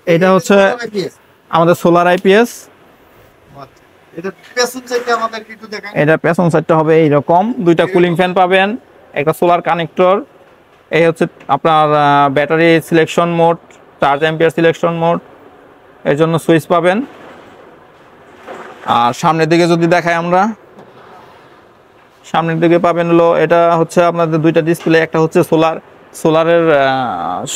এটা হচ্ছে আমাদের সোলার আইপিএস। এটা পেছন সাইডটা হবে এইরকম, দুইটা কুলিং ফ্যান পাবেন, একটা সোলার কানেক্টর, এই হচ্ছে আপনার battery selection mode, charge ampere selection mode, এর জন্য সুইচ পাবেন। আর সামনের দিকে যদি দেখাই আমরা, সামনের দিকে পাবেন হলো এটা হচ্ছে আপনাদের দুইটা ডিসপ্লে, একটা হচ্ছে সোলারের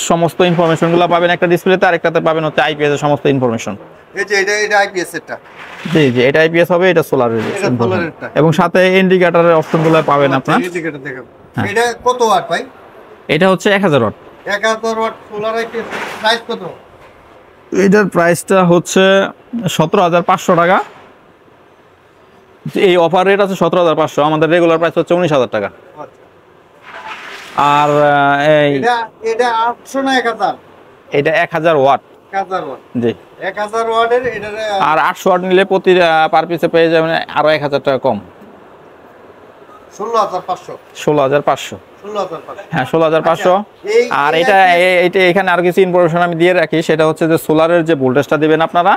সমস্ত ইনফরমেশনগুলো পাবেন একটা ডিসপ্লেতে, আর একটাতে পাবেন হচ্ছে আইপিএস এর সমস্ত ইনফরমেশন। এই যে এটা আইপিএস এরটা, জি জি এটা আইপিএস হবে, এটা সোলারের, এবং সাথে ইন্ডিকেটরের অপশনগুলো পাবেন আপনারা। ইন্ডিকেটর দেখাবো। এটা কত ওয়াট ভাই? এটা হচ্ছে 1000 watt. 1000 watt solar IPS, price কত? এটার প্রাইসটা হচ্ছে 17500 টাকা। এই অফার রেট আছে 17500, আমাদের রেগুলার প্রাইস হচ্ছে 19000 টাকা। আর এটা 800 না 1000? এটা 1000 ওয়াট। 1000 ওয়াট, জি 1000 ওয়াটের। এটা আর 800 ওয়াট নিলে প্রতি পার পিসে পেয়ে যাবেন আরো 1000 টাকা কম, 16500। 16500, 16500, হ্যাঁ 16500। আর এটা এখানে আর কিছু ইনফরমেশন আমি দিয়ে রাখি, সেটা হচ্ছে যে সোলারের যে ভোল্টেজটা দিবেন আপনারা,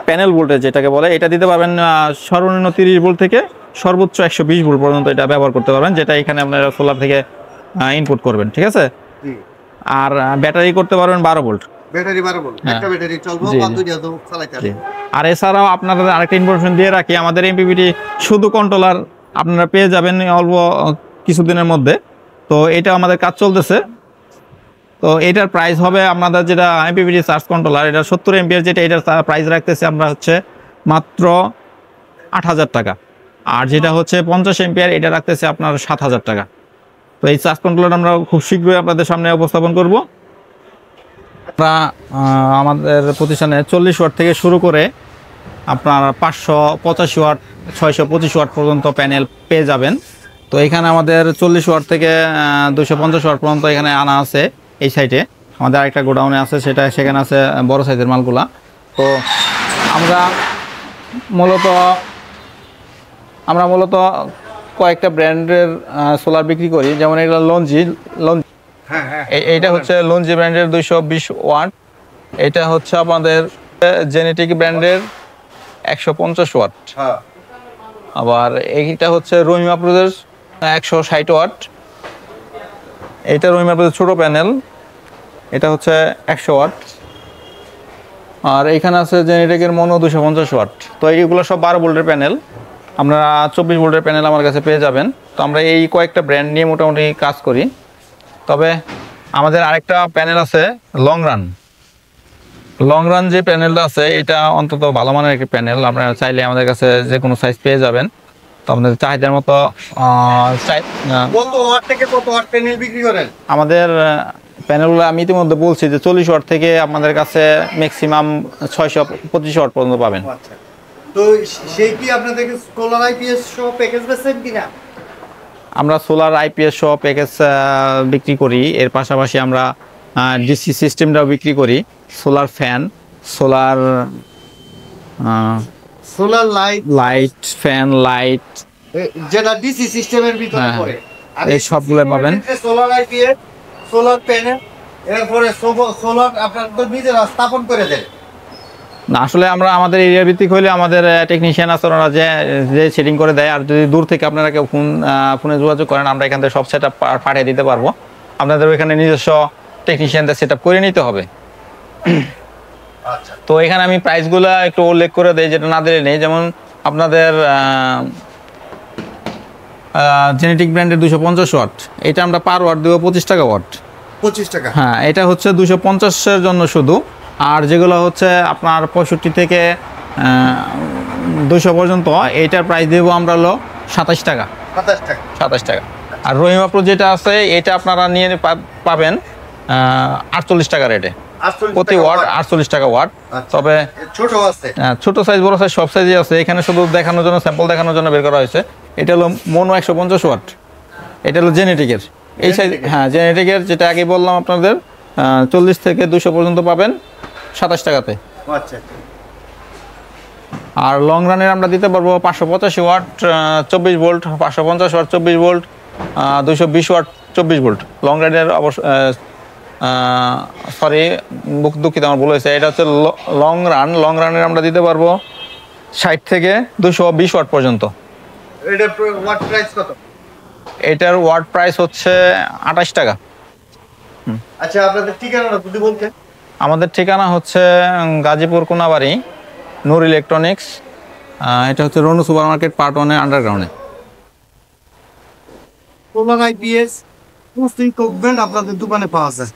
প্যানেল ভোল্টেজ যেটাকে বলে, এটা দিতে পারবেন সর্বনিম্ন 30 ভোল্ট থেকে সর্বোচ্চ 120 ভোল্ট পর্যন্ত এটা ব্যবহার করতে পারবেন, যেটা এখানে আপনারা সোলার থেকে ইনপুট করবেন, ঠিক আছে। আর ব্যাটারি করতে পারবেন 12 ভোল্ট। ব্যাটারি 12 ভোল্ট, একটা ব্যাটারি চলবে বা দুইটা তো চালাতে পারবে। আর এছাড়াও আপনাদের আরেকটা ইনফরমেশন দিয়ে রাখি, আমাদের এমপিপিটি শুধু কন্ট্রোলার আপনারা পেয়ে যাবেন অল্প কিছুদিনের মধ্যে। তো এটা আমাদের কাজ চলতেছে। তো এটার প্রাইস হবে আপনাদের যেটা এমপিপিটি চার্জ কন্ট্রোলার, এটা 70 এমপিআর, যেটা এটার প্রাইস রাখতেছে আমরা হচ্ছে মাত্র 8000 টাকা। আর যেটা হচ্ছে 50 এমপিআর, এটা রাখতেছে আপনার 7000 টাকা। তো এই চার্জ কন্ট্রোলার আমরা খুব শীঘ্রই আপনাদের সামনে উপস্থাপন করব। আমরা আমাদের প্রতিষ্ঠানে 40 ওয়াট থেকে শুরু করে আপনার 585 ওয়াট 625 ওয়াট পর্যন্ত প্যানেল পেয়ে যাবেন। তো এখানে আমাদের 40 ওয়াট থেকে 250 ওয়াট পর্যন্ত এখানে আনা আছে। এই সাইডে আমাদের আরেকটা গোডাউনে আছে, সেখানে আছে বড় সাইজের মালগুলা। তো আমরা মূলত কয়েকটা ব্র্যান্ডের সোলার বিক্রি করি, যেমন এগুলো লঞ্জি। এইটা হচ্ছে লঞ্জি ব্র্যান্ডের 220 ওয়াট। এটা হচ্ছে আমাদের জেনেটিক ব্র্যান্ডের 150 ওয়াট। আবার এইটা হচ্ছে রহিমা প্রোজের 160 ওয়াট। এইটা রহিমা প্রোজের ছোট প্যানেল, এটা হচ্ছে 100 ওয়াট। আর এইখানে আছে জেনেটিকের মনো 250 ওয়াট। তো এইগুলো সব 12 ভোল্টের প্যানেল, আপনারা 24 ভোল্টের প্যানেল আমার কাছে পেয়ে যাবেন। তো আমরা এই কয়েকটা ব্র্যান্ড নিয়ে মোটামুটি কাজ করি। তবে আমাদের আরেকটা প্যানেল আছে লং রান যে প্যানেলটা আছে, এটা অন্তত ভালো মানের একটা প্যানেল। আপনারা চাইলে আমাদের কাছে যে কোনো সাইজ পেয়ে যাবেন। তো আপনাদের চাহিদার মতো কত ওয়াট থেকে কত ওয়াট প্যানেল বিক্রি করেন? আমাদের প্যানেলগুলো আমি ইতিমধ্যে বলছি যে 40 ওয়াট থেকে আমাদের কাছে ম্যাক্সিমাম 625 ওয়াট পর্যন্ত পাবেন। তো সেই কি আপনাদের সোলার আইপিএস সহ প্যাকেজ বেচেন কিনা? আমরা সোলার আইপিএস সহ প্যাকেজ বিক্রি করি। এর পাশাপাশি আমরা ডিসি সিস্টেমটাও বিক্রি করি, solar fan, solar light, fan light, যেটা ডিসি সিস্টেমের ভিতরে পড়ে, এই সবগুলো পাবেন। সোলার আইপিএস, সোলার প্যানেল, এরপরে সোলার আপনারা তো নিজেরা স্থাপন করে দেন না? আসলে আমরা আমাদের এরিয়া ভিত্তিক হইলে আমাদের টেকনিশিয়ান আছে, ওনারা যে সেটিং করে দেয়। আর যদি দূর থেকে আপনারা কেউ ফোনে যোগাযোগ করেন, আমরা এখান থেকে সব সেট আপ পাঠিয়ে দিতে পারবো। আপনাদের ওইখানে নিজস্ব টেকনিশিয়ানদের সেট আপ করে নিতে হবে। তো এখানে আমি প্রাইসগুলো একটু উল্লেখ করে দেই, যেটা না দিলে নেই। যেমন আপনাদের জেনেটিক ব্র্যান্ডের 250 ওয়াট, এটা আমরা পার ওয়াট দেবো 25 টাকা ওয়াট। 25 টাকা? হ্যাঁ, এটা হচ্ছে 250-এর জন্য শুধু। আর যেগুলো হচ্ছে আপনার 65 থেকে 200 পর্যন্ত, এইটার প্রাইস দেবো আমরা হলো 27 টাকা। 27 টাকা। আর রহিমা প্রো যেটা আছে, এটা আপনারা নিয়ে পাবেন 48 টাকা রেটে, প্রতি ওয়াট 48 টাকা ওয়াট। তবে ছোট সাইজ বড় সাইজ সব সাইজই আছে। এখানে শুধু দেখানোর জন্য, স্যাম্পল দেখানোর জন্য বের করা হয়েছে। এটা হলো মনো 150 ওয়াট, এটা হলো জেনেটিকের এই সাইজ। হ্যাঁ, জেনেটিকের যেটা আগে বললাম আপনাদের 40 থেকে 200 পর্যন্ত পাবেন 27 টাকাতে। আর লং রানের আমরা দিতে পারবো 585 watt 24 volt, 550 watt 24 volt, 220 watt 24 volt. Long রানের অবশ্য সরি দুঃখিত আমার ভুল হয়েছে, এটা হচ্ছে লং রানের আমরা দিতে পারবো 60 থেকে 220 ওয়াট পর্যন্ত। এটার ওয়াট প্রাইস কত? এটার ওয়াট প্রাইস হচ্ছে 28 টাকা। আচ্ছা আপনাদের ঠিকানাটা যদি বলতেন। আমাদের ঠিকানা হচ্ছে গাজীপুর কোনাবাড়ি, নূর ইলেকট্রনিক্স। এটা হচ্ছে রনু সুপার মার্কেট পার্ট 1-এর আন্ডারগ্রাউন্ডে। সোলার আইপিএস সমস্ত ইকুইপমেন্ট আপনাদের দোকানে পাওয়া যায়।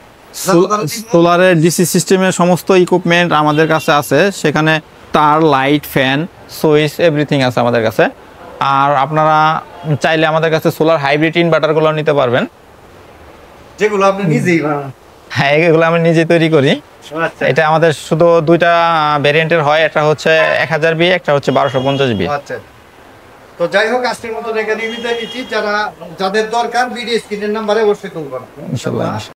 সোলারের ডিসি সিস্টেমের সমস্ত ইকুইপমেন্ট আমাদের কাছে আছে, সেখানে তার, লাইট, ফ্যান, সুইচ এভরিথিং আছে আমাদের কাছে। আর আপনারা চাইলে আমাদের কাছে সোলার হাইব্রিড ইনভার্টারগুলো নিতে পারবেন, যেগুলো আপনি নিজেই বানান। হ্যাঁ এগুলো আমি নিজে তৈরি করি। আচ্ছা এটা আমাদের শুধু দুইটা ভেরিয়েন্টের হয়, একটা হচ্ছে 1000 বি, একটা হচ্ছে 1250 বি। আচ্ছা, তো যাই হোক আজকের মতো রেখে দিয়ে বিদায় নিচ্ছি। যাদের দরকার ভিডিও স্ক্রিনের নাম্বারে অবশ্যই কল করুন। ইনশাআল্লাহ।